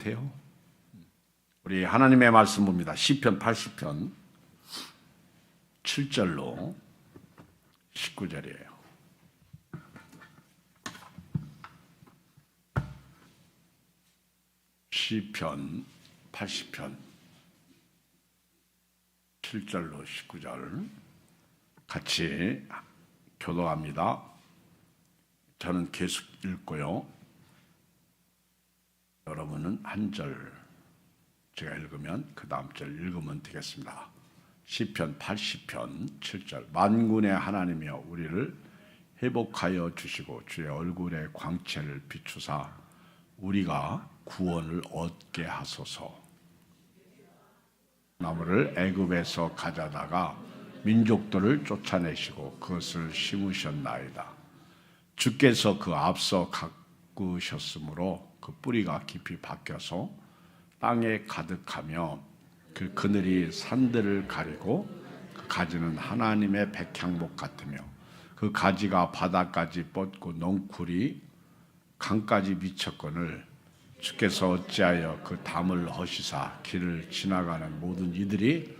돼요. 우리 하나님의 말씀 봅니다. 시편 80편 7절로 19절이에요. 시편 80편 7절로 19절 같이 교도합니다. 저는 계속 읽고요. 여러분은 한 절 제가 읽으면 그 다음 절 읽으면 되겠습니다. 시편 80편 7절 만군의 하나님이여 우리를 회복하여 주시고 주의 얼굴의 광채를 비추사 우리가 구원을 얻게 하소서. 나무를 애굽에서 가져다가 민족들을 쫓아내시고 그것을 심으셨나이다. 주께서 그 앞서 가꾸셨으므로 그 뿌리가 깊이 박혀서 땅에 가득하며 그 그늘이 산들을 가리고 그 가지는 하나님의 백향목 같으며 그 가지가 바다까지 뻗고 넝쿨이 강까지 미쳤거늘 주께서 어찌하여 그 담을 허시사 길을 지나가는 모든 이들이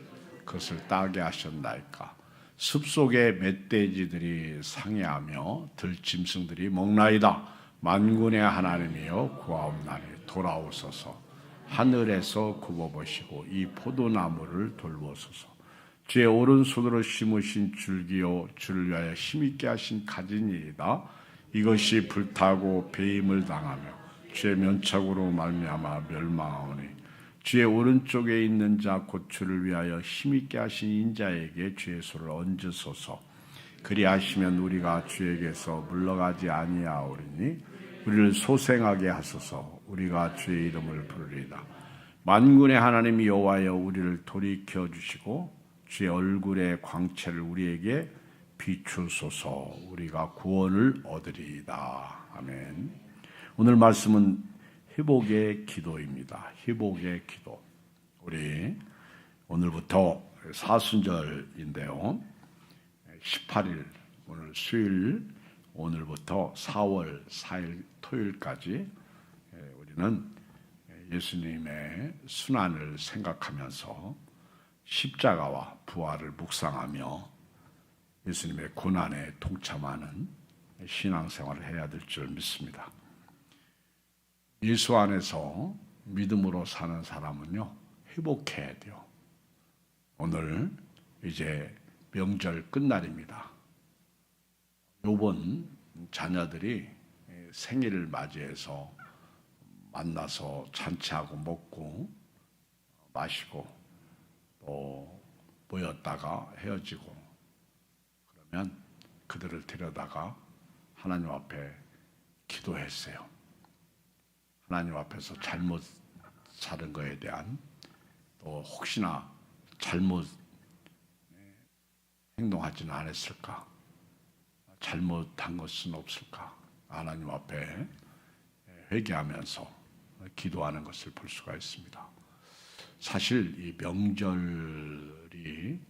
그것을 따게 하셨나이까. 숲속의 멧돼지들이 상해하며 들짐승들이 먹나이다. 만군의 하나님이여 구하옵나니 돌아오소서. 하늘에서 굽어보시고 이 포도나무를 돌보소서. 주의 오른손으로 심으신 줄기요 주를 위하여 힘있게 하신 가지니이다. 이것이 불타고 배임을 당하며 주의 면책으로 말미암아 멸망하오니 주의 오른쪽에 있는 자 곧 주를 위하여 힘있게 하신 인자에게 주의 손을 얹으소서. 그리하시면 우리가 주에게서 물러가지 아니하오리니 우리를 소생하게 하소서. 우리가 주의 이름을 부르리이다. 만군의 하나님 여호와여 우리를 돌이켜 주시고 주의 얼굴의 광채를 우리에게 비추소서. 우리가 구원을 얻으리이다. 아멘. 오늘 말씀은 회복의 기도입니다. 회복의 기도. 우리 오늘부터 사순절인데요. 18일 오늘 수요일 오늘부터 4월 4일 토요일까지 우리는 예수님의 순환을 생각하면서 십자가와 부활을 묵상하며 예수님의 고난에 동참하는 신앙생활을 해야 될 줄 믿습니다. 예수 안에서 믿음으로 사는 사람은요, 회복해야 돼요. 오늘 이제 명절 끝날입니다. 요번 자녀들이 생일을 맞이해서 만나서 잔치하고 먹고 마시고 또 모였다가 헤어지고 그러면 그들을 데려다가 하나님 앞에 기도했어요. 하나님 앞에서 잘못 살은 거에 대한 또 혹시나 잘못 행동하지는 않았을까? 잘못한 것은 없을까? 하나님 앞에 회개하면서 기도하는 것을 볼 수가 있습니다. 사실 이 명절이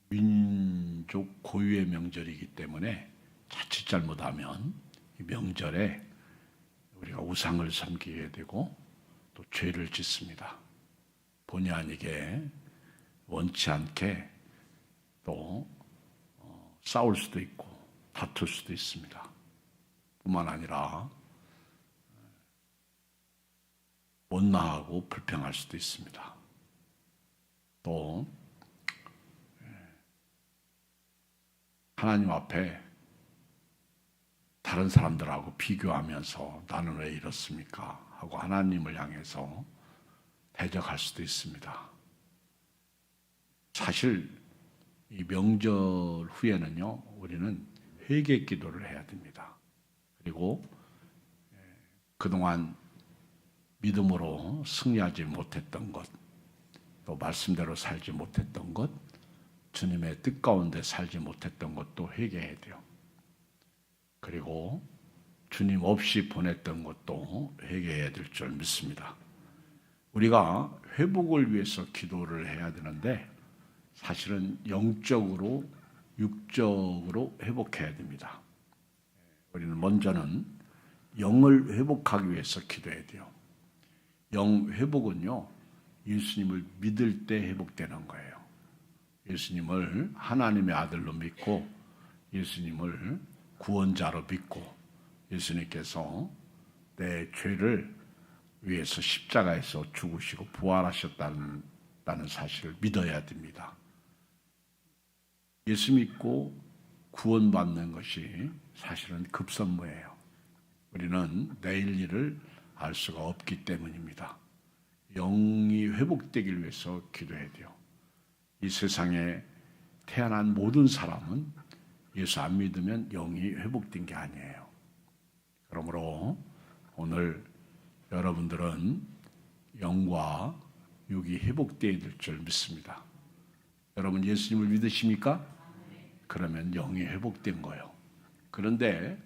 민족 고유의 명절이기 때문에 자칫 잘못하면 이 명절에 우리가 우상을 섬기게 되고 또 죄를 짓습니다. 본의 아니게 원치 않게 또 싸울 수도 있고 다툴 수도 있습니다. 뿐만 아니라 원망하고 불평할 수도 있습니다. 또 하나님 앞에 다른 사람들하고 비교하면서 나는 왜 이렇습니까? 하고 하나님을 향해서 대적할 수도 있습니다. 사실 이 명절 후에는요, 우리는 회개 기도를 해야 됩니다. 그리고 그동안 믿음으로 승리하지 못했던 것, 또 말씀대로 살지 못했던 것, 주님의 뜻 가운데 살지 못했던 것도 회개해야 돼요. 그리고 주님 없이 보냈던 것도 회개해야 될 줄 믿습니다. 우리가 회복을 위해서 기도를 해야 되는데 사실은 영적으로 육적으로 회복해야 됩니다. 우리는 먼저는 영을 회복하기 위해서 기도해야 돼요. 영 회복은요, 예수님을 믿을 때 회복되는 거예요. 예수님을 하나님의 아들로 믿고 예수님을 구원자로 믿고 예수님께서 내 죄를 위해서 십자가에서 죽으시고 부활하셨다는 사실을 믿어야 됩니다. 예수 믿고 구원받는 것이 사실은 급선무예요. 우리는 내일 일을 알 수가 없기 때문입니다. 영이 회복되기 위해서 기도해야 돼요. 이 세상에 태어난 모든 사람은 예수 안 믿으면 영이 회복된 게 아니에요. 그러므로 오늘 여러분들은 영과 육이 회복되어야 될 줄 믿습니다. 여러분 예수님을 믿으십니까? 그러면 영이 회복된 거예요. 그런데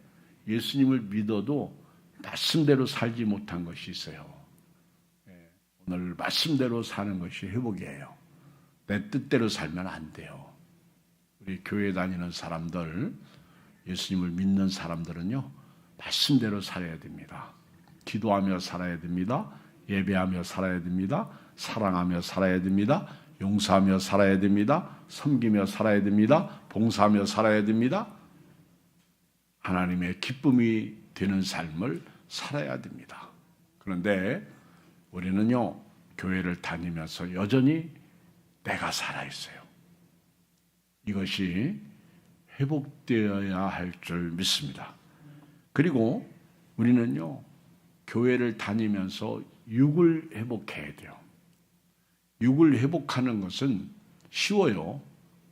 예수님을 믿어도 말씀대로 살지 못한 것이 있어요. 오늘 말씀대로 사는 것이 회복이에요. 내 뜻대로 살면 안 돼요. 우리 교회 다니는 사람들, 예수님을 믿는 사람들은요, 말씀대로 살아야 됩니다. 기도하며 살아야 됩니다. 예배하며 살아야 됩니다. 사랑하며 살아야 됩니다. 용서하며 살아야 됩니다. 섬기며 살아야 됩니다. 봉사하며 살아야 됩니다. 하나님의 기쁨이 되는 삶을 살아야 됩니다. 그런데 우리는요, 교회를 다니면서 여전히 내가 살아있어요. 이것이 회복되어야 할 줄 믿습니다. 그리고 우리는요, 교회를 다니면서 육을 회복해야 돼요. 육을 회복하는 것은 쉬워요.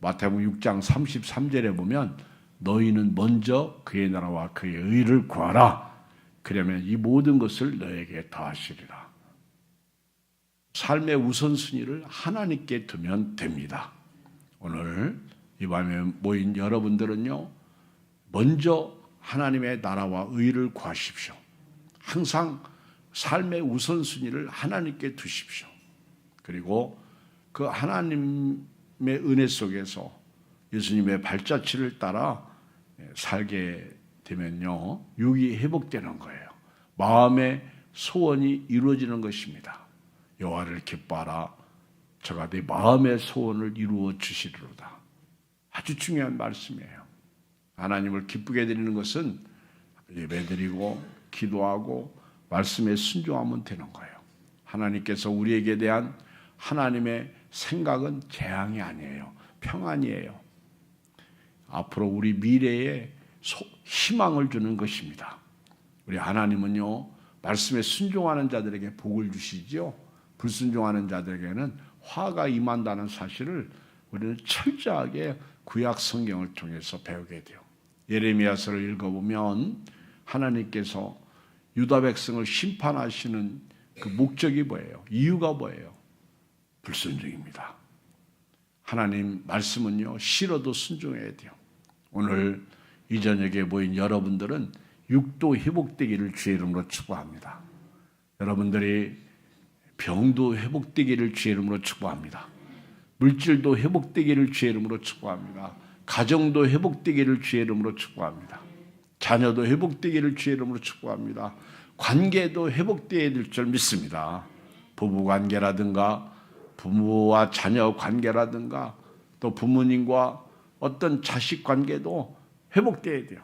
마태복음 6장 33절에 보면 너희는 먼저 그의 나라와 그의 의를 구하라. 그러면 이 모든 것을 너에게 더하시리라. 삶의 우선순위를 하나님께 두면 됩니다. 오늘 이 밤에 모인 여러분들은요, 먼저 하나님의 나라와 의를 구하십시오. 항상 삶의 우선순위를 하나님께 두십시오. 그리고 그 하나님의 은혜 속에서 예수님의 발자취를 따라 살게 되면요, 육이 회복되는 거예요. 마음의 소원이 이루어지는 것입니다. 여호와를 기뻐하라. 저가 네 마음의 소원을 이루어 주시리로다. 아주 중요한 말씀이에요. 하나님을 기쁘게 드리는 것은 예배드리고 기도하고 말씀에 순종하면 되는 거예요. 하나님께서 우리에게 대한 하나님의 생각은 재앙이 아니에요. 평안이에요. 앞으로 우리 미래에 희망을 주는 것입니다. 우리 하나님은요, 말씀에 순종하는 자들에게 복을 주시지요, 불순종하는 자들에게는 화가 임한다는 사실을 우리는 철저하게 구약 성경을 통해서 배우게 돼요. 예레미야서를 읽어보면 하나님께서 유다 백성을 심판하시는 그 목적이 뭐예요? 이유가 뭐예요? 불순종입니다. 하나님 말씀은요, 싫어도 순종해야 돼요. 오늘 이 저녁에 모인 여러분들은 육도 회복되기를 주의 이름으로 축복합니다. 여러분들이 병도 회복되기를 주의 이름으로 축복합니다. 물질도 회복되기를 주의 이름으로 축복합니다. 가정도 회복되기를 주의 이름으로 축복합니다. 자녀도 회복되기를 주의 이름으로 축복합니다. 관계도 회복되어야 될 줄 믿습니다. 부부관계라든가 부모와 자녀 관계라든가 또 부모님과 어떤 자식 관계도 회복되어야 돼요.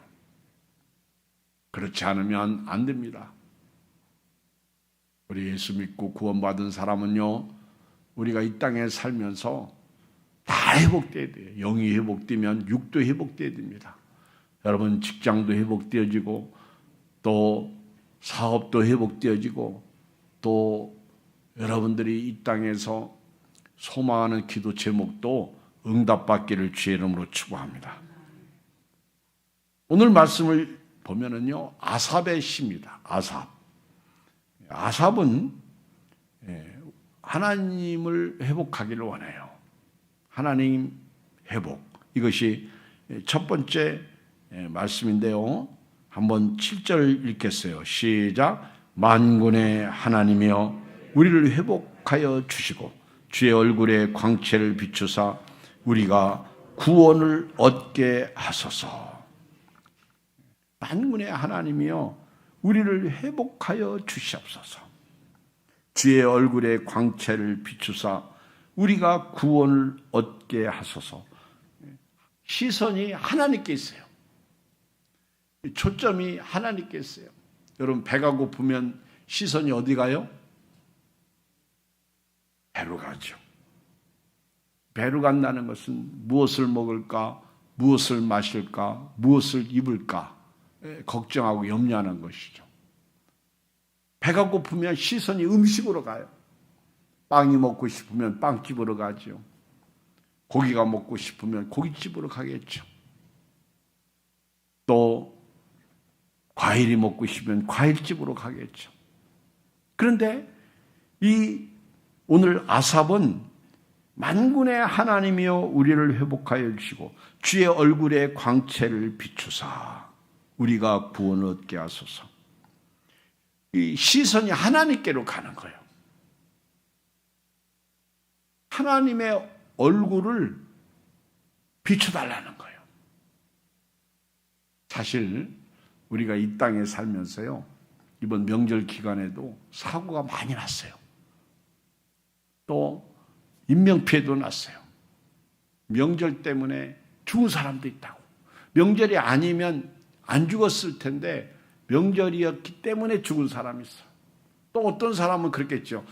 그렇지 않으면 안 됩니다. 우리 예수 믿고 구원받은 사람은요, 우리가 이 땅에 살면서 다 회복돼야 돼요. 영이 회복되면 육도 회복돼야 됩니다. 여러분 직장도 회복되어지고 또 사업도 회복되어지고 또 여러분들이 이 땅에서 소망하는 기도 제목도 응답받기를 주의 이름으로 축복합니다. 오늘 말씀을 보면은요, 아삽의 시입니다. 아삽은 하나님을 회복하기를 원해요. 하나님 회복, 이것이 첫 번째 말씀인데요. 한번 7절 읽겠어요. 시작. 만군의 하나님이여 우리를 회복하여 주시고 주의 얼굴에 광채를 비추사 우리가 구원을 얻게 하소서. 만군의 하나님이여 우리를 회복하여 주시옵소서. 주의 얼굴의 광채를 비추사 우리가 구원을 얻게 하소서. 시선이 하나님께 있어요. 초점이 하나님께 있어요. 여러분, 배가 고프면 시선이 어디 가요? 배로 가죠. 배로 간다는 것은 무엇을 먹을까, 무엇을 마실까, 무엇을 입을까 걱정하고 염려하는 것이죠. 배가 고프면 시선이 음식으로 가요. 빵이 먹고 싶으면 빵집으로 가죠. 고기가 먹고 싶으면 고깃집으로 가겠죠. 또 과일이 먹고 싶으면 과일집으로 가겠죠. 그런데 오늘 아삽은 만군의 하나님이여 우리를 회복하여 주시고 주의 얼굴의 광채를 비추사 우리가 구원을 얻게 하소서. 이 시선이 하나님께로 가는 거예요. 하나님의 얼굴을 비춰달라는 거예요. 사실 우리가 이 땅에 살면서요, 이번 명절 기간에도 사고가 많이 났어요. 또 인명피해도 났어요. 명절 때문에 죽은 사람도 있다고. 명절이 아니면 안 죽었을 텐데 명절이었기 때문에 죽은 사람이 있어요. 또 어떤 사람은 그렇겠죠.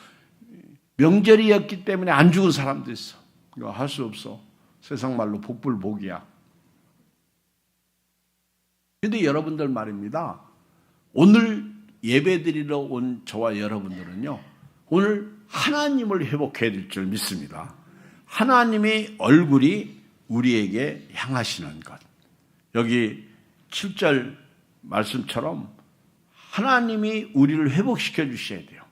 명절이었기 때문에 안 죽은 사람도 있어. 이거 할 수 없어. 세상 말로 복불복이야. 그런데 여러분들 말입니다. 오늘 예배드리러 온 저와 여러분들은요, 오늘 하나님을 회복해야 될 줄 믿습니다. 하나님의 얼굴이 우리에게 향하시는 것. 여기 7절 말씀처럼 하나님이 우리를 회복시켜 주셔야 돼요.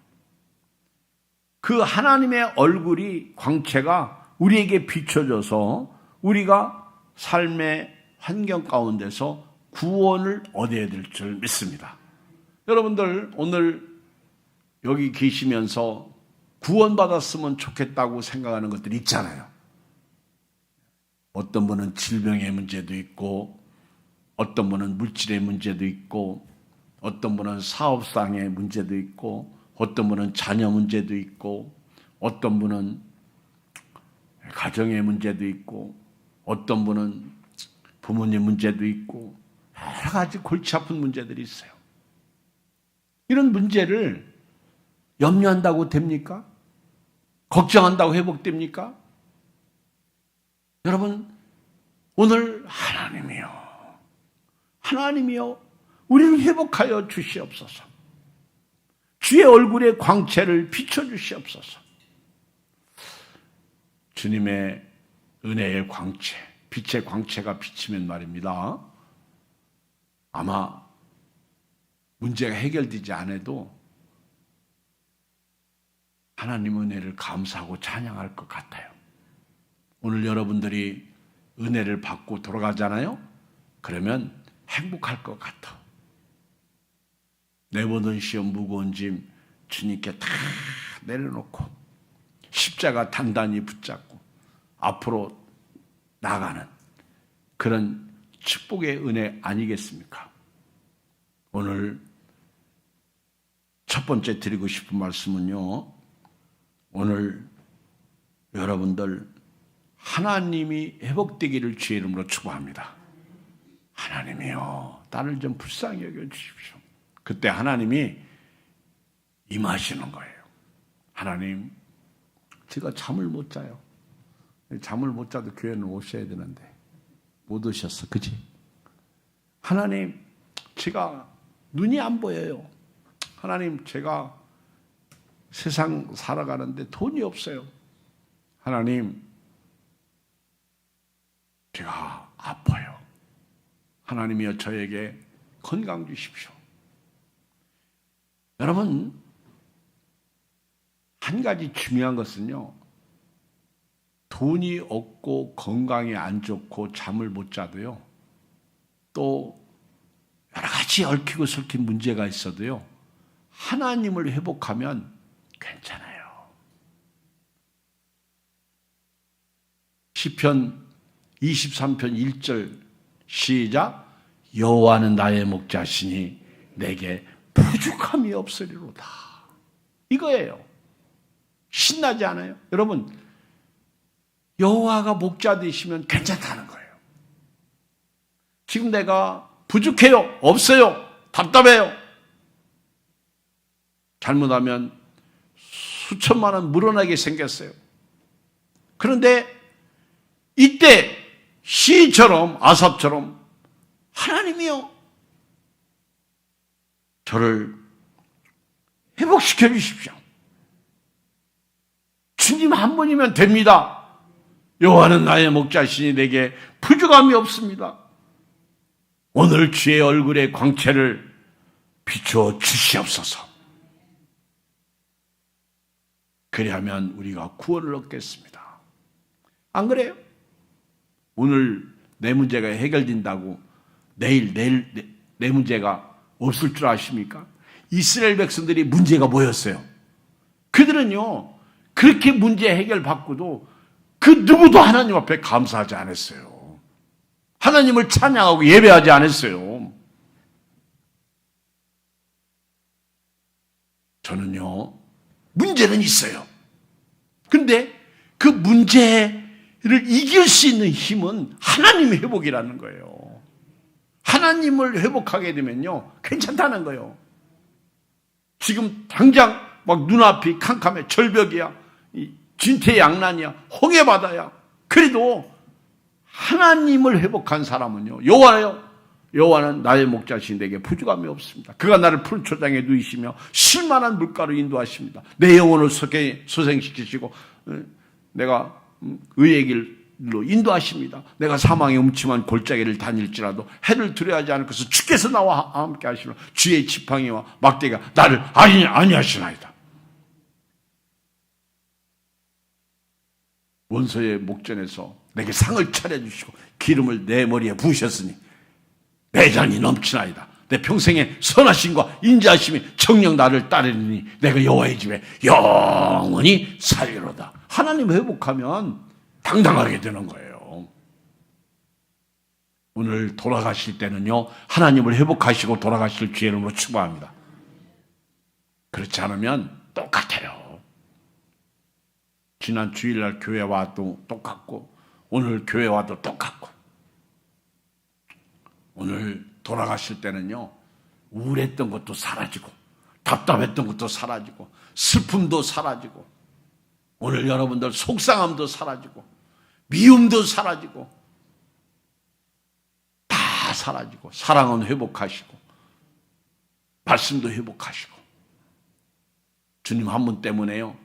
그 하나님의 얼굴이 광채가 우리에게 비춰져서 우리가 삶의 환경 가운데서 구원을 얻어야 될 줄 믿습니다. 여러분들 오늘 여기 계시면서 구원받았으면 좋겠다고 생각하는 것들이 있잖아요. 어떤 분은 질병의 문제도 있고, 어떤 분은 물질의 문제도 있고, 어떤 분은 사업상의 문제도 있고, 어떤 분은 자녀 문제도 있고, 어떤 분은 가정의 문제도 있고, 어떤 분은 부모님 문제도 있고, 여러 가지 골치 아픈 문제들이 있어요. 이런 문제를 염려한다고 됩니까? 걱정한다고 회복됩니까? 여러분, 오늘 하나님이여 우리를 회복하여 주시옵소서. 주의 얼굴의 광채를 비춰주시옵소서. 주님의 은혜의 광채, 빛의 광채가 비치면 말입니다, 아마 문제가 해결되지 않아도 하나님 은혜를 감사하고 찬양할 것 같아요. 오늘 여러분들이 은혜를 받고 돌아가잖아요? 그러면 행복할 것 같아. 내보던 시험 무거운 짐 주님께 다 내려놓고 십자가 단단히 붙잡고 앞으로 나가는 그런 축복의 은혜 아니겠습니까? 오늘 첫 번째 드리고 싶은 말씀은요, 오늘 여러분들 하나님이 회복되기를 주의 이름으로 축복합니다. 하나님이요, 나를 좀 불쌍히 여겨주십시오. 그때 하나님이 임하시는 거예요. 하나님, 제가 잠을 못 자요. 잠을 못 자도 교회는 오셔야 되는데 못 오셨어, 그지? 하나님, 제가 눈이 안 보여요. 하나님, 제가 세상 살아가는데 돈이 없어요. 하나님, 제가 아파요. 하나님이여 저에게 건강 주십시오. 여러분, 한 가지 중요한 것은요, 돈이 없고 건강이 안 좋고 잠을 못 자도요, 또 여러 가지 얽히고 설킨 문제가 있어도요, 하나님을 회복하면 괜찮아요. 시편 23편 1절 시작. 여호와는 나의 목자시니 내게 부족함이 없으리로다. 이거예요. 신나지 않아요? 여러분, 여호와가 목자 되시면 괜찮다는 거예요. 지금 내가 부족해요, 없어요, 답답해요. 잘못하면 수천만 원 물어나게 생겼어요. 그런데 이때 시처럼 아삽처럼 하나님이요, 저를 회복시켜 주십시오. 주님 한 분이면 됩니다. 여호와는 나의 목자시니 내게 부족함이 없습니다. 오늘 주의 얼굴의 광채를 비추어 주시옵소서. 그리하면 우리가 구원을 얻겠습니다. 안 그래요? 오늘 내 문제가 해결된다고 내일 내 문제가 없을 줄 아십니까? 이스라엘 백성들이 문제가 뭐였어요? 그들은요, 그렇게 문제 해결받고도 그 누구도 하나님 앞에 감사하지 않았어요. 하나님을 찬양하고 예배하지 않았어요. 저는요, 문제는 있어요. 그런데 그 문제를 이길 수 있는 힘은 하나님의 회복이라는 거예요. 하나님을 회복하게 되면요, 괜찮다는 거예요. 지금 당장 막 눈앞이 캄캄해, 절벽이야, 진퇴양난이야, 홍해바다야. 그래도 하나님을 회복한 사람은요, 여호와는 나의 목자신 내게 부족함이 없습니다. 그가 나를 푸른 초장에 누이시며 쉴만한 물가로 인도하십니다. 내 영혼을 소생시키시고 내가 의의 길로 인도하십니다. 내가 사망의 음침한 골짜기를 다닐지라도 해를 두려워하지 않을 것을 주께서 나와 함께 하시며 주의 지팡이와 막대기가 나를 안위하시나이다. 원소의 목전에서 내게 상을 차려주시고 기름을 내 머리에 부으셨으니 내 잔이 넘치나이다. 내 평생의 선하심과 인자하심이 정녕 나를 따르니 내가 여호와의 집에 영원히 살리로다. 하나님 회복하면 당당하게 되는 거예요. 오늘 돌아가실 때는요, 하나님을 회복하시고 돌아가실 주의 이름으로 축복합니다. 그렇지 않으면 똑같아요. 지난 주일날 교회 와도 똑같고 오늘 교회 와도 똑같고, 오늘 돌아가실 때는요, 우울했던 것도 사라지고 답답했던 것도 사라지고 슬픔도 사라지고 오늘 여러분들 속상함도 사라지고 미움도 사라지고 다 사라지고 사랑은 회복하시고 말씀도 회복하시고 주님 한 분 때문에요,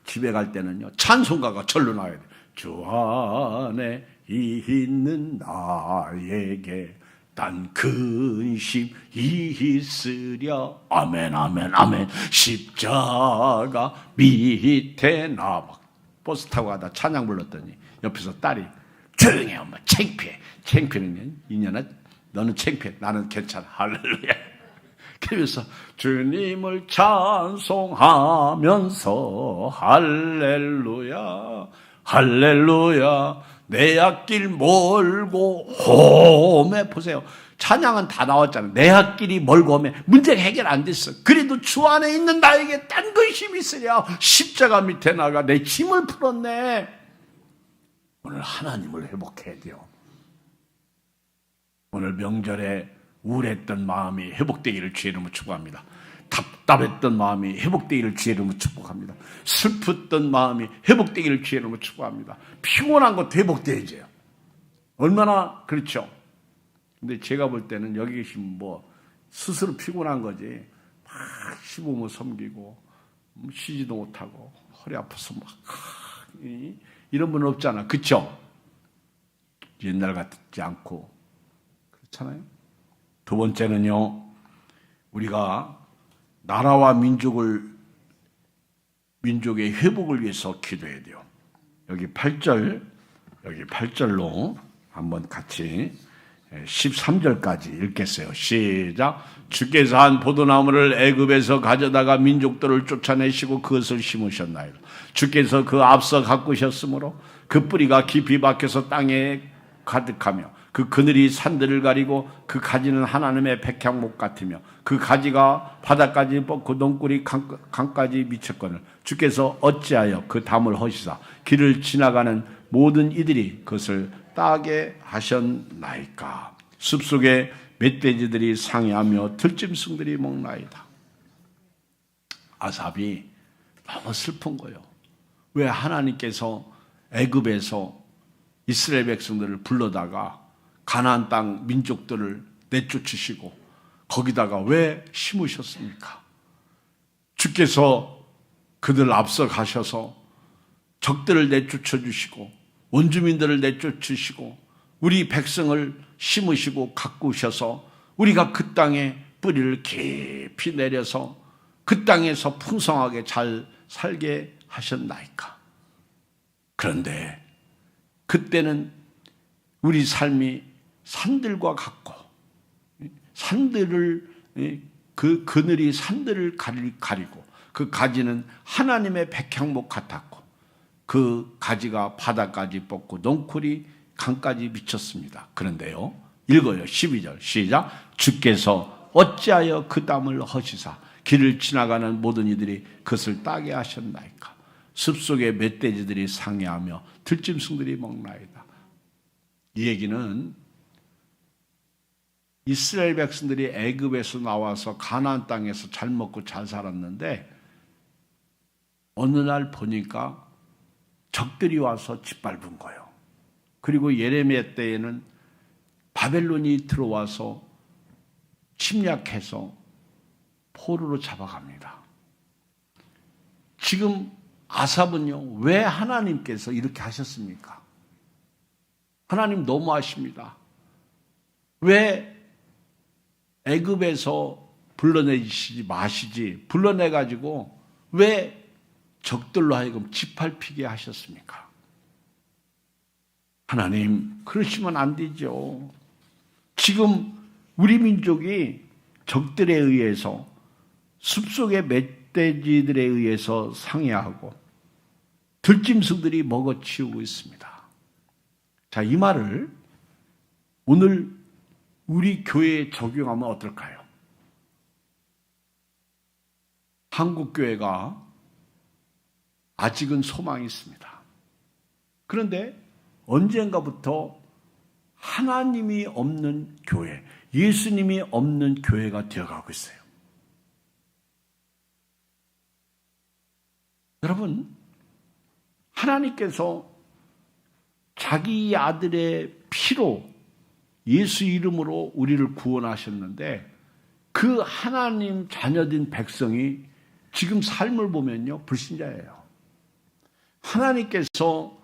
집에 갈 때는요, 찬송가가 절로 나와야 돼요. 주 안에 있는 나에게 단 근심 있으랴. 아멘 아멘 아멘. 십자가 밑에 나. 버스 타고 가다 찬양 불렀더니 옆에서 딸이 조용해 엄마, 창피해. 창피는 이년아, 너는 창피해, 나는 괜찮아. 할렐루야. 그래서 주님을 찬송하면서 할렐루야 할렐루야 내 앞길 멀고 험해. 보세요, 찬양은 다 나왔잖아요. 내 앞길이 멀고 험해. 문제가 해결 안 됐어. 그래도 주 안에 있는 나에게 딴 근심이 있으랴. 십자가 밑에 나가 내 짐을 풀었네. 오늘 하나님을 회복해야 돼요. 오늘 명절에 우울했던 마음이 회복되기를 주의 이름으로 축복합니다. 답답했던 마음이 회복되기를 주의 이름으로 축복합니다. 슬펐던 마음이 회복되기를 주의 이름으로 축복합니다. 피곤한 것도 회복돼야죠. 얼마나 그렇죠. 근데 제가 볼 때는 여기 계신 스스로 피곤한 거지, 막 시부모 섬기고 쉬지도 못하고 허리 아파서 막 이런 분은 없잖아. 그렇죠? 옛날 같지 않고 그렇잖아요. 두 번째는요, 우리가 나라와 민족의 회복을 위해서 기도해야 돼요. 여기 8절로 한번 같이 13절까지 읽겠어요. 시작. 주께서 한 포도나무를 애굽에서 가져다가 민족들을 쫓아내시고 그것을 심으셨나이다. 주께서 그 앞서 가꾸셨으므로 그 뿌리가 깊이 박혀서 땅에 가득하며 그 그늘이 산들을 가리고 그 가지는 하나님의 백향목 같으며 그 가지가 바다까지 뻗고 넝굴이 강까지 미쳤거늘 주께서 어찌하여 그 담을 허시사 길을 지나가는 모든 이들이 그것을 따게 하셨나이까. 숲속에 멧돼지들이 상해하며 들짐승들이 먹나이다. 아삽이 너무 슬픈 거예요. 왜 하나님께서 애굽에서 이스라엘 백성들을 불러다가 가나안 땅 민족들을 내쫓으시고 거기다가 왜 심으셨습니까? 주께서 그들 앞서 가셔서 적들을 내쫓아 주시고 원주민들을 내쫓으시고 우리 백성을 심으시고 가꾸셔서 우리가 그 땅에 뿌리를 깊이 내려서 그 땅에서 풍성하게 잘 살게 하셨나이까. 그런데 그때는 우리 삶이 산들과 같고 산들을 그 그늘이 산들을 가리고 그 가지는 하나님의 백향목 같았고 그 가지가 바다까지 뻗고 넝쿨이 강까지 미쳤습니다. 그런데요, 읽어요. 12절 시작. 주께서 어찌하여 그 땀을 허시사 길을 지나가는 모든 이들이 그것을 따게 하셨나이까. 숲속에 멧돼지들이 상해하며 들짐승들이 먹나이다. 이 얘기는 이스라엘 백성들이 애굽에서 나와서 가나안 땅에서 잘 먹고 잘 살았는데 어느 날 보니까 적들이 와서 짓밟은 거예요. 그리고 예레미야 때에는 바벨론이 들어와서 침략해서 포로로 잡아갑니다. 지금 아삽은요, 왜 하나님께서 이렇게 하셨습니까? 하나님 너무하십니다. 왜 애굽에서 불러내시지 마시지, 불러내가지고 왜 적들로 하여금 짓밟히게 하셨습니까? 하나님, 그러시면 안 되죠. 지금 우리 민족이 적들에 의해서 숲속의 멧돼지들에 의해서 상해하고 들짐승들이 먹어치우고 있습니다. 자, 이 말을 오늘 우리 교회에 적용하면 어떨까요? 한국교회가 아직은 소망이 있습니다. 그런데 언젠가부터 하나님이 없는 교회, 예수님이 없는 교회가 되어가고 있어요. 여러분, 하나님께서 자기 아들의 피로 예수 이름으로 우리를 구원하셨는데 그 하나님 자녀된 백성이 지금 삶을 보면요, 불신자예요. 하나님께서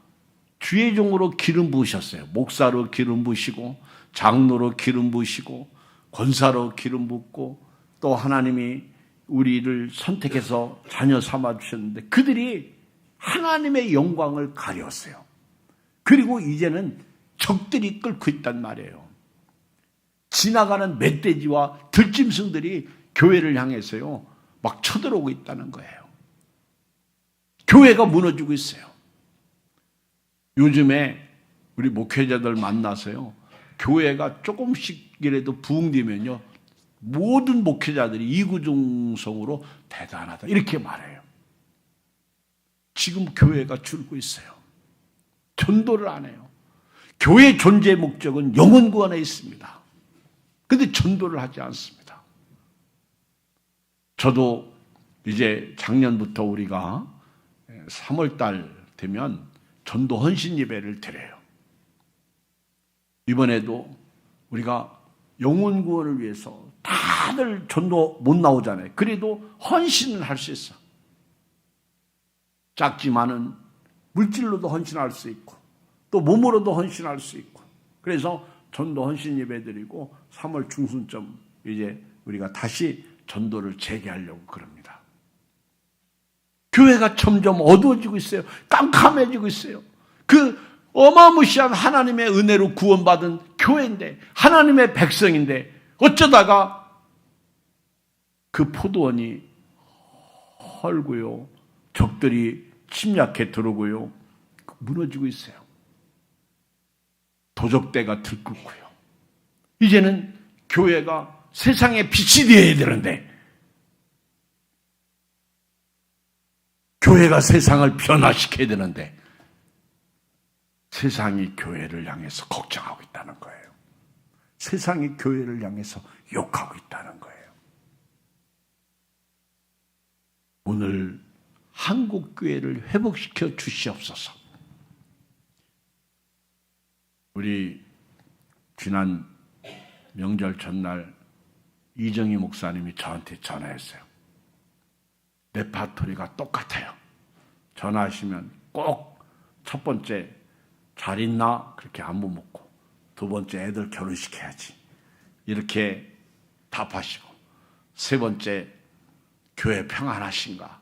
주의 종으로 기름 부으셨어요. 목사로 기름 부으시고 장로로 기름 부으시고 권사로 기름 붓고 또 하나님이 우리를 선택해서 자녀 삼아 주셨는데 그들이 하나님의 영광을 가렸어요. 그리고 이제는 적들이 끓고 있단 말이에요. 지나가는 멧돼지와 들짐승들이 교회를 향해서요 막 쳐들어오고 있다는 거예요. 교회가 무너지고 있어요. 요즘에 우리 목회자들 만나서요 교회가 조금씩이라도 부흥되면요 모든 목회자들이 이구동성으로 대단하다 이렇게 말해요. 지금 교회가 줄고 있어요. 전도를 안 해요. 교회 존재 목적은 영혼 구원에 있습니다. 그런데 전도를 하지 않습니다. 저도 이제 작년부터 우리가 3월달 되면 전도 헌신 예배를 드려요. 이번에도 우리가 영혼 구원을 위해서 다들 전도 못 나오잖아요. 그래도 헌신을 할 수 있어. 작지만은 물질로도 헌신할 수 있고 또 몸으로도 헌신할 수 있고 그래서 전도 헌신 예배 드리고 3월 중순쯤 이제 우리가 다시 전도를 재개하려고 그럽니다. 교회가 점점 어두워지고 있어요. 깜깜해지고 있어요. 그 어마무시한 하나님의 은혜로 구원받은 교회인데 하나님의 백성인데 어쩌다가 그 포도원이 헐고요. 적들이 침략해 들어오고요. 무너지고 있어요. 도적대가 들끓고요. 이제는 교회가 세상의 빛이 되어야 되는데 교회가 세상을 변화시켜야 되는데 세상이 교회를 향해서 걱정하고 있다는 거예요. 세상이 교회를 향해서 욕하고 있다는 거예요. 오늘 한국 교회를 회복시켜 주시옵소서. 우리 지난 명절 전날 이정희 목사님이 저한테 전화했어요. 레파토리가 똑같아요. 전화하시면 꼭 첫 번째 잘 있나? 그렇게 안부 묻고 두 번째 애들 결혼시켜야지 이렇게 답하시고 세 번째 교회 평안하신가?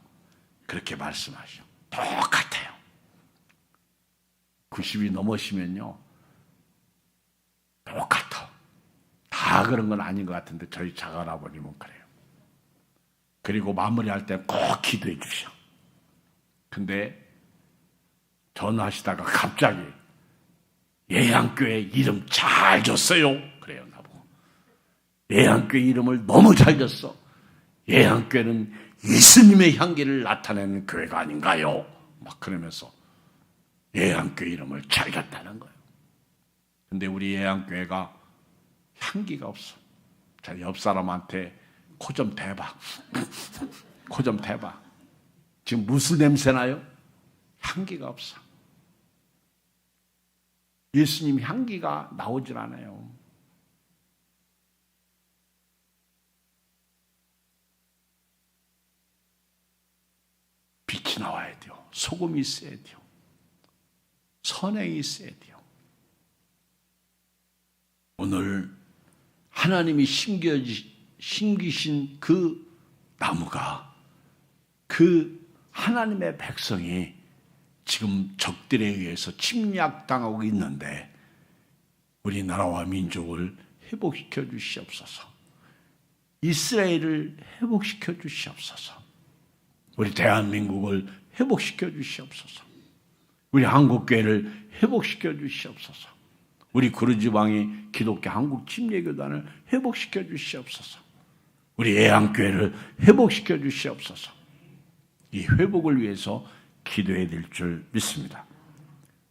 그렇게 말씀하시고 똑같아요. 90이 넘으시면요 똑같아. 다 그런 건 아닌 것 같은데 저희 작은아버님은 그래요. 그리고 마무리할 때 꼭 기도해 주셔. 근데 전화하시다가 갑자기 예양교회 이름 잘 줬어요. 그래요, 나보고. 예양교회 이름을 너무 잘 줬어. 예양교회는 예수님의 향기를 나타내는 교회가 아닌가요? 막 그러면서 예양교회 이름을 잘 줬다는 거예요. 근데 우리 예양교회가 향기가 없어. 자, 옆 사람한테 코 좀 대봐. 코 좀 대봐. 지금 무슨 냄새 나요? 향기가 없어. 예수님 향기가 나오질 않아요. 빛이 나와야 돼요. 소금이 있어야 돼요. 선행이 있어야 돼요. 오늘 하나님이 심기신 그 나무가 그 하나님의 백성이 지금 적들에 의해서 침략당하고 있는데 우리나라와 민족을 회복시켜 주시옵소서. 이스라엘을 회복시켜 주시옵소서. 우리 대한민국을 회복시켜 주시옵소서. 우리 한국교회를 회복시켜 주시옵소서. 우리 구르지방의 기독교 한국침례교단을 회복시켜 주시옵소서. 우리 애양교회를 회복시켜 주시옵소서. 이 회복을 위해서 기도해야 될 줄 믿습니다.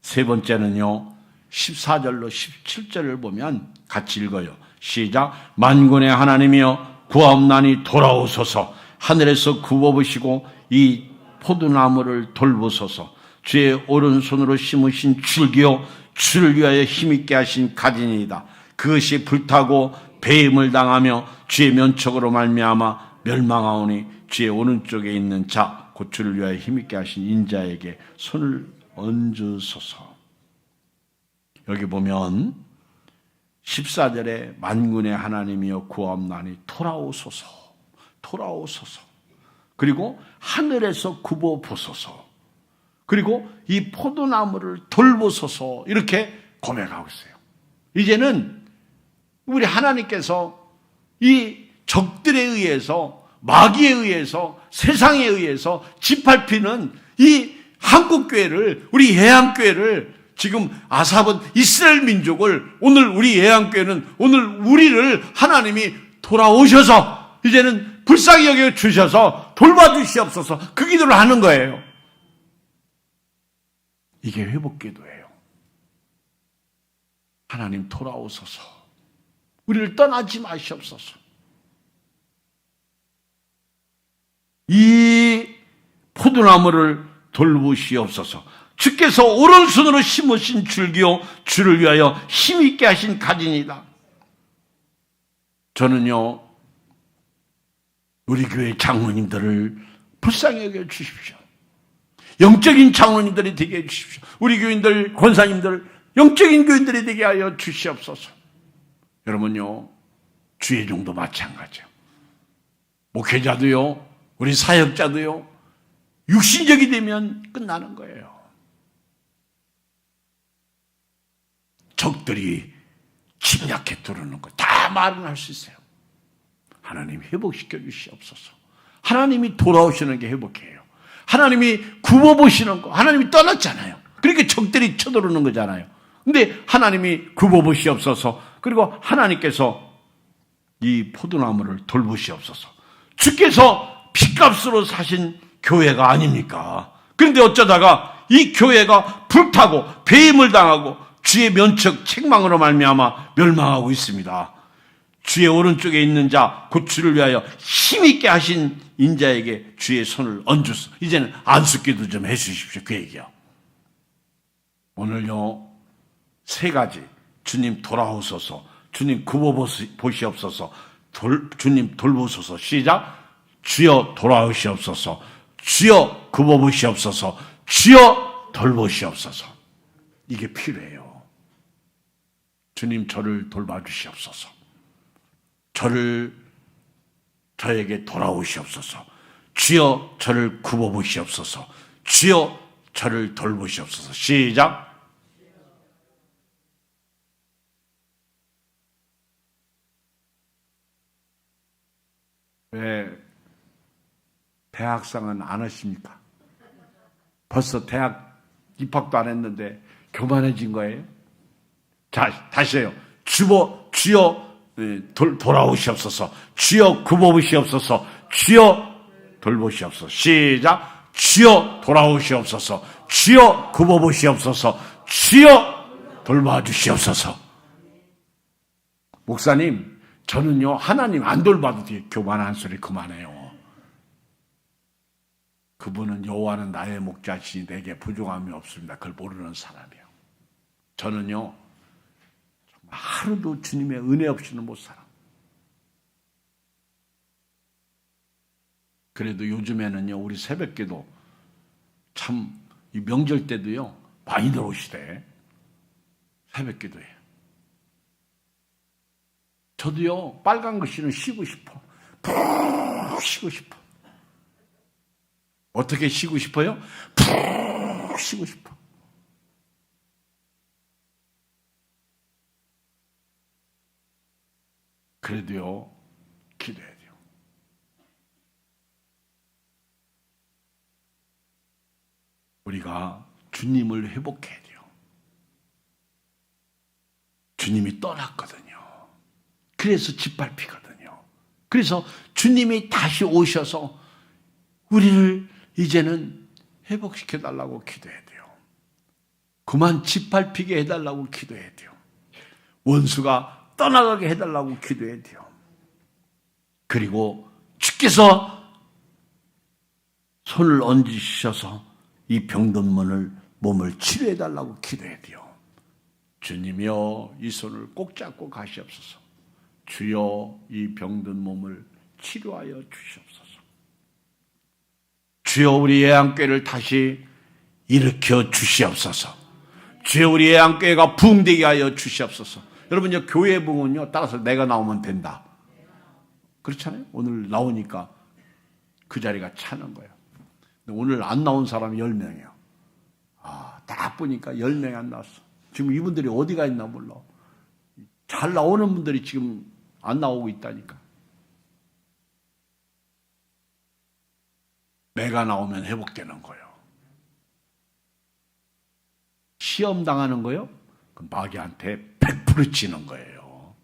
세 번째는요, 14절로 17절을 보면 같이 읽어요. 시작. 만군의 하나님이여 구하옵나니 돌아오소서. 하늘에서 굽어보시고 이 포도나무를 돌보소서. 주의 오른손으로 심으신 줄기요 주를 위하여 힘있게 하신 가진이다. 그것이 불타고 배임을 당하며 주의 면척으로 말미암아 멸망하오니 주의 오른쪽에 있는 자 곧 주를 위하여 힘있게 하신 인자에게 손을 얹으소서. 여기 보면 14절에 만군의 하나님이여 구하옵나니 돌아오소서. 돌아오소서. 그리고 하늘에서 굽어 보소서. 그리고 이 포도나무를 돌보소서. 이렇게 고백하고 있어요. 이제는 우리 하나님께서 이 적들에 의해서 마귀에 의해서 세상에 의해서 짓밟히는 이 한국교회를 우리 예양교회를 지금 아삽은 이스라엘 민족을 오늘 우리 예양교회는 오늘 우리를 하나님이 돌아오셔서 이제는 불쌍히 여겨 주셔서 돌봐주시옵소서 그 기도를 하는 거예요. 이게 회복기도예요. 하나님 돌아오소서. 우리를 떠나지 마시옵소서. 이 포도나무를 돌보시옵소서. 주께서 오른손으로 심으신 줄기요 주를 위하여 힘있게 하신 가진이다. 저는요 우리 교회 장로님들을 불쌍히 여겨 주십시오. 영적인 장로님들이 되게 해주십시오. 우리 교인들, 권사님들, 영적인 교인들이 되게 하여 주시옵소서. 여러분요, 주의 종도 마찬가지예요. 목회자도요, 우리 사역자도요, 육신적이 되면 끝나는 거예요. 적들이 침략해 들어오는 거 다 말은 할 수 있어요. 하나님 회복시켜 주시옵소서. 하나님이 돌아오시는 게 회복이에요. 하나님이 굽어보시는 거, 하나님이 떠났잖아요. 그러니까 적들이 쳐들어오는 거잖아요. 근데 하나님이 굽어보시옵소서. 그리고 하나님께서 이 포도나무를 돌보시옵소서. 주께서 핏값으로 사신 교회가 아닙니까? 그런데 어쩌다가 이 교회가 불타고 배임을 당하고 주의 면책 책망으로 말미암아 멸망하고 있습니다. 주의 오른쪽에 있는 자 곧 주를 위하여 힘있게 하신 인자에게 주의 손을 얹으소. 이제는 안수기도 좀 해주십시오. 그 얘기요. 오늘요 3가지. 주님 돌아오소서. 주님 굽어보시옵소서. 주님 돌보소서. 시작. 주여 돌아오시옵소서. 주여 굽어보시옵소서. 주여 돌보시옵소서. 이게 필요해요. 주님 저를 돌봐주시옵소서. 저에게 돌아오시옵소서. 주여 저를 굽어보시옵소서. 주여 저를 돌보시옵소서. 시작. 왜 대학생은 안 하십니까? 벌써 대학 입학도 안 했는데 교만해진 거예요? 자, 다시 해요. 주여 돌아오시옵소서. 주여 굽어보시옵소서. 주여 돌보시옵소서. 시작. 주여 돌아오시옵소서. 주여 굽어보시옵소서. 주여 돌봐주시옵소서. 목사님, 저는요 하나님 안 돌봐도 돼. 교만한 소리 그만해요. 그분은 여호와는 나의 목자시니 내게 부족함이 없습니다. 그걸 모르는 사람이에요. 저는요 하루도 주님의 은혜 없이는 못 살아. 그래도 요즘에는요 우리 새벽기도 참 이 명절 때도요 많이 들어오시대. 새벽기도에. 저도요 빨간 글씨는 쉬고 싶어. 푹 쉬고 싶어. 어떻게 쉬고 싶어요? 푹 쉬고 싶어. 그래도요 기도해야 돼요. 우리가 주님을 회복해야 돼요. 주님이 떠났거든요. 그래서 짓밟히거든요. 그래서 주님이 다시 오셔서 우리를 이제는 회복시켜달라고 기도해야 돼요. 그만 짓밟히게 해달라고 기도해야 돼요. 원수가 떠나가게 해달라고 기도해야 돼요. 그리고 주께서 손을 얹으셔서 이 병든 몸을 치료해달라고 기도해야 돼요. 주님이여 이 손을 꼭 잡고 가시옵소서. 주여 이 병든 몸을 치료하여 주시옵소서. 주여 우리 예안교회를 다시 일으켜 주시옵소서. 주여 우리 예안교회가 부흥되게 하여 주시옵소서. 여러분 이제 교회 부흥은요 따라서 내가 나오면 된다. 그렇잖아요. 오늘 나오니까 그 자리가 차는 거예요. 근데 오늘 안 나온 사람이 10명이에요. 딱 보니까 10명이 안 나왔어. 지금 이분들이 어디가 있나 몰라. 잘 나오는 분들이 지금 안 나오고 있다니까. 내가 나오면 회복되는 거예요. 시험 당하는 거요? 그 마귀한테 100% 지는 거예요.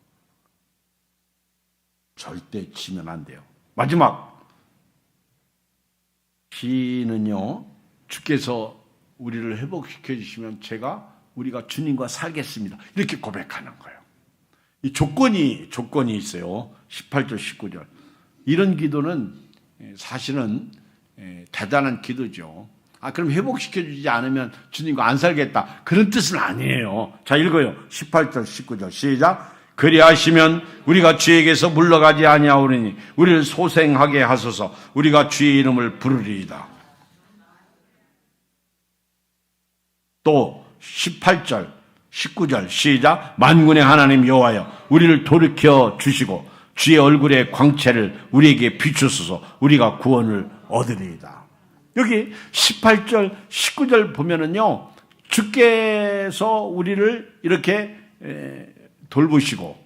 절대 지면 안 돼요. 마지막 시는요 주께서 우리를 회복시켜 주시면 우리가 주님과 살겠습니다. 이렇게 고백하는 거예요. 이 조건이 있어요. 18절 19절. 이런 기도는 사실은 대단한 기도죠. 그럼 회복시켜 주지 않으면 주님과 안 살겠다. 그런 뜻은 아니에요. 자, 읽어요. 18절, 19절. 시작. 그리하시면 우리가 주에게서 물러가지 아니하오리니 우리를 소생하게 하소서. 우리가 주의 이름을 부르리이다. 또 18절, 19절. 시작. 만군의 하나님 여호와여 우리를 돌이켜 주시고 주의 얼굴의 광채를 우리에게 비추소서. 우리가 구원을 얻으리이다. 여기 18절, 19절 보면은요, 주께서 우리를 이렇게 돌보시고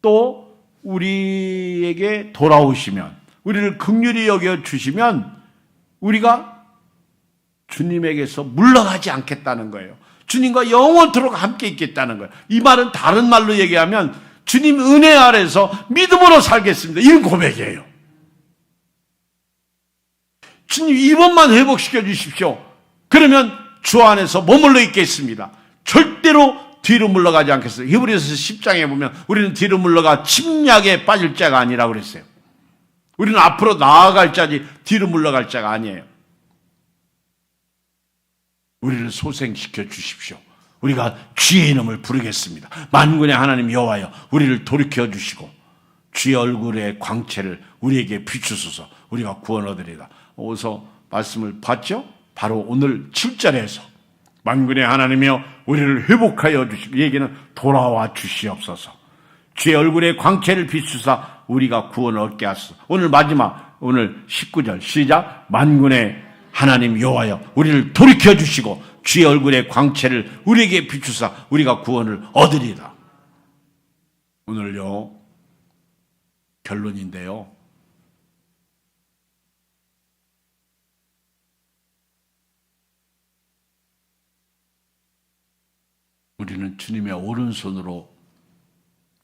또 우리에게 돌아오시면, 우리를 긍휼히 여겨 주시면 우리가 주님에게서 물러가지 않겠다는 거예요. 주님과 영원토록 함께 있겠다는 거예요. 이 말은 다른 말로 얘기하면 주님 은혜 아래서 믿음으로 살겠습니다. 이런 고백이에요. 주님 이번만 회복시켜 주십시오. 그러면 주 안에서 머물러 있겠습니다. 절대로 뒤로 물러가지 않겠어요. 히브리서 10장에 보면 우리는 뒤로 물러가 침략에 빠질 자가 아니라고 그랬어요. 우리는 앞으로 나아갈 자지 뒤로 물러갈 자가 아니에요. 우리를 소생시켜 주십시오. 우리가 주의 이름을 부르겠습니다. 만군의 하나님 여호와여, 우리를 돌이켜 주시고 주의 얼굴의 광채를 우리에게 비추소서. 우리가 구원 얻으리다. 어디서 말씀을 봤죠? 바로 오늘 7절에서 만군의 하나님이여 우리를 회복하여 주시고, 얘기는 돌아와 주시옵소서. 주의 얼굴의 광채를 비추사 우리가 구원을 얻게 하소서. 오늘 마지막, 오늘 19절 시작. 만군의 하나님 여호와여 우리를 돌이켜 주시고 주의 얼굴의 광채를 우리에게 비추사 우리가 구원을 얻으리다. 오늘요 결론인데요, 우리는 주님의 오른손으로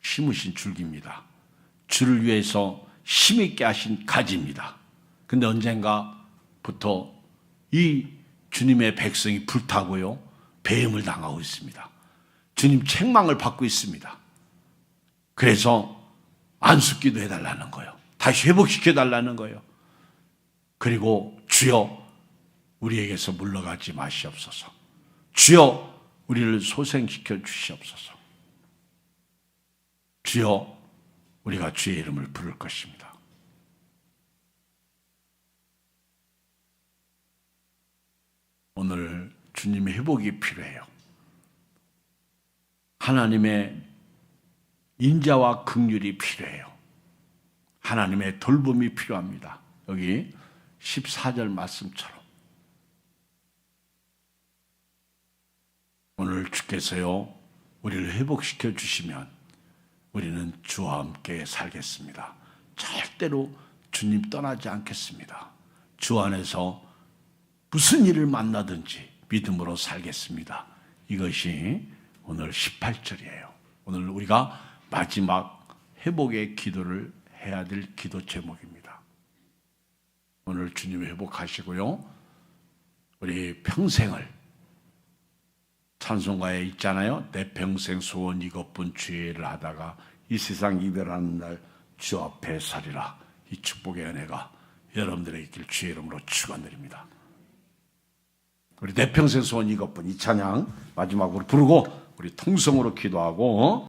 심으신 줄기입니다. 주를 위해서 힘있게 하신 가지입니다. 근데 언젠가부터 이 주님의 백성이 불타고요, 배임을 당하고 있습니다. 주님 책망을 받고 있습니다. 그래서 안숙기도 해달라는 거예요. 다시 회복시켜달라는 거예요. 그리고 주여 우리에게서 물러가지 마시옵소서. 주여 우리를 소생시켜 주시옵소서. 주여 우리가 주의 이름을 부를 것입니다. 오늘 주님의 회복이 필요해요. 하나님의 인자와 긍휼이 필요해요. 하나님의 돌봄이 필요합니다. 여기 14절 말씀처럼 오늘 주께서요 우리를 회복시켜 주시면 우리는 주와 함께 살겠습니다. 절대로 주님 떠나지 않겠습니다. 주 안에서 무슨 일을 만나든지 믿음으로 살겠습니다. 이것이 오늘 18절이에요. 오늘 우리가 마지막 회복의 기도를 해야 될 기도 제목입니다. 오늘 주님 회복하시고요, 우리 평생을 찬송가에 있잖아요. 내 평생 소원 이것뿐 주의 일을 하다가 이 세상 이별하는 날 주 앞에 서리라. 이 축복의 은혜가 여러분들에게 있길 주의 이름으로 축원드립니다. 우리 내 평생 소원 이것뿐 이 찬양 마지막으로 부르고 우리 통성으로 기도하고